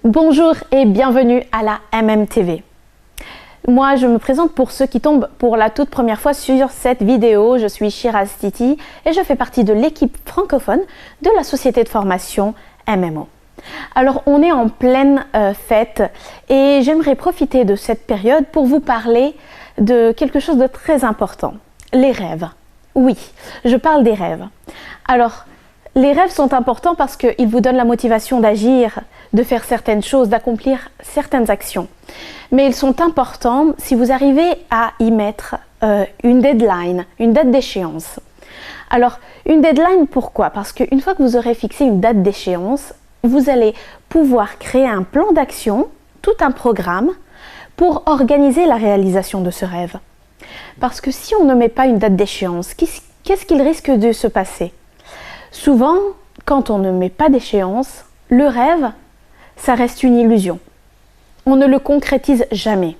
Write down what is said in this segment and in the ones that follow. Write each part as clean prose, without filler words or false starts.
Bonjour et bienvenue à la MMTV. Moi, je me présente pour ceux qui tombent pour la toute première fois sur cette vidéo. Je suis Shiraz Titi et je fais partie de l'équipe francophone de la société de formation MMO. Alors, on est en pleine fête et j'aimerais profiter de cette période pour vous parler de quelque chose de très important, les rêves. Oui, je parle des rêves. Alors, les rêves sont importants parce qu'ils vous donnent la motivation d'agir, de faire certaines choses, d'accomplir certaines actions. Mais ils sont importants si vous arrivez à y mettre une deadline, une date d'échéance. Alors, une deadline, pourquoi? Parce qu'une fois que vous aurez fixé une date d'échéance, vous allez pouvoir créer un plan d'action, tout un programme, pour organiser la réalisation de ce rêve. Parce que si on ne met pas une date d'échéance, qu'est-ce qu'il risque de se passer? Souvent, quand on ne met pas d'échéance, le rêve, ça reste une illusion. On ne le concrétise jamais.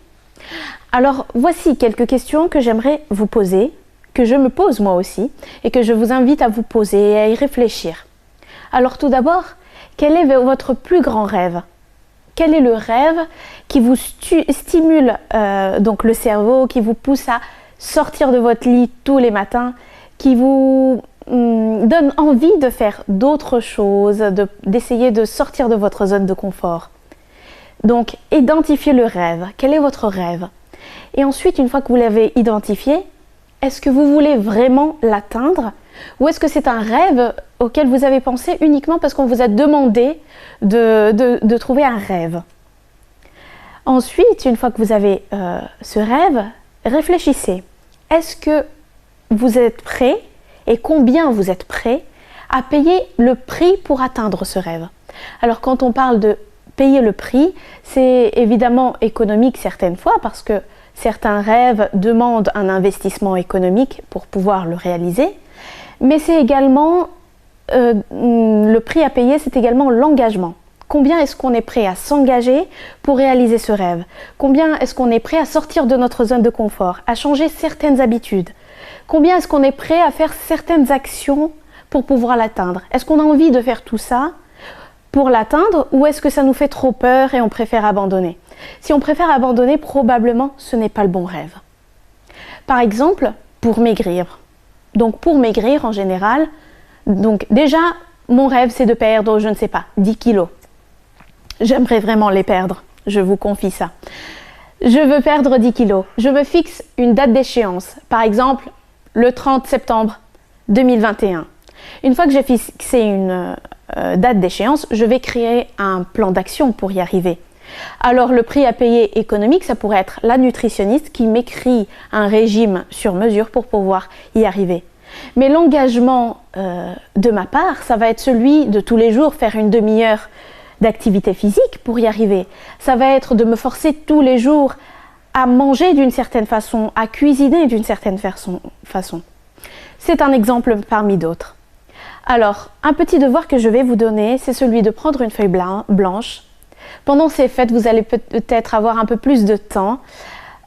Alors, voici quelques questions que j'aimerais vous poser, que je me pose moi aussi, et que je vous invite à vous poser et à y réfléchir. Alors tout d'abord, quel est votre plus grand rêve? Quel est le rêve qui vous stimule donc le cerveau, qui vous pousse à sortir de votre lit tous les matins, qui vous donne envie de faire d'autres choses, d'essayer de sortir de votre zone de confort? Donc, identifiez le rêve. Quel est votre rêve? Et ensuite, une fois que vous l'avez identifié, est-ce que vous voulez vraiment l'atteindre? Ou est-ce que c'est un rêve auquel vous avez pensé uniquement parce qu'on vous a demandé de trouver un rêve? Ensuite, une fois que vous avez ce rêve, réfléchissez. Est-ce que vous êtes prêt et combien vous êtes prêt à payer le prix pour atteindre ce rêve? Alors quand on parle de payer le prix, c'est évidemment économique certaines fois parce que certains rêves demandent un investissement économique pour pouvoir le réaliser, mais c'est également le prix à payer, c'est également l'engagement. Combien est-ce qu'on est prêt à s'engager pour réaliser ce rêve? Combien est-ce qu'on est prêt à sortir de notre zone de confort, à changer certaines habitudes? Combien est-ce qu'on est prêt à faire certaines actions pour pouvoir l'atteindre? Est-ce qu'on a envie de faire tout ça pour l'atteindre ou est-ce que ça nous fait trop peur et on préfère abandonner? Si on préfère abandonner, probablement ce n'est pas le bon rêve. Par exemple, pour maigrir. Donc pour maigrir en général, donc déjà mon rêve c'est de perdre, je ne sais pas, 10 kilos. J'aimerais vraiment les perdre, je vous confie ça. Je veux perdre 10 kilos. Je me fixe une date d'échéance. Par exemple, le 30 septembre 2021. Une fois que j'ai fixé une date d'échéance, je vais créer un plan d'action pour y arriver. Alors le prix à payer économique, ça pourrait être la nutritionniste qui m'écrit un régime sur mesure pour pouvoir y arriver. Mais l'engagement de ma part, ça va être celui de tous les jours faire une demi-heure d'activité physique pour y arriver. Ça va être de me forcer tous les jours à manger d'une certaine façon, à cuisiner d'une certaine façon. C'est un exemple parmi d'autres. Alors, un petit devoir que je vais vous donner, c'est celui de prendre une feuille blanche. Pendant ces fêtes, vous allez peut-être avoir un peu plus de temps.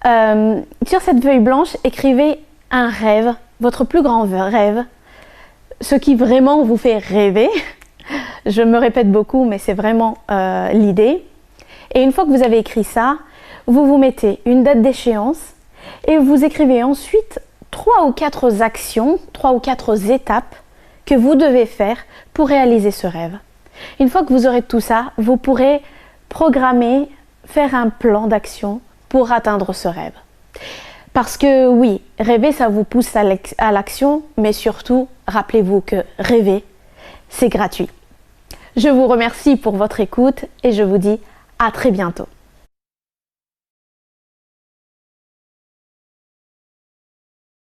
Sur cette feuille blanche, écrivez un rêve, votre plus grand rêve, ce qui vraiment vous fait rêver. Je me répète beaucoup, mais c'est vraiment l'idée. Et une fois que vous avez écrit ça, vous mettez une date d'échéance et vous écrivez ensuite 3 ou 4 actions, 3 ou 4 étapes que vous devez faire pour réaliser ce rêve. Une fois que vous aurez tout ça, vous pourrez programmer, faire un plan d'action pour atteindre ce rêve. Parce que oui, rêver, ça vous pousse à l'action, mais surtout, rappelez-vous que rêver, c'est gratuit. Je vous remercie pour votre écoute et je vous dis à très bientôt.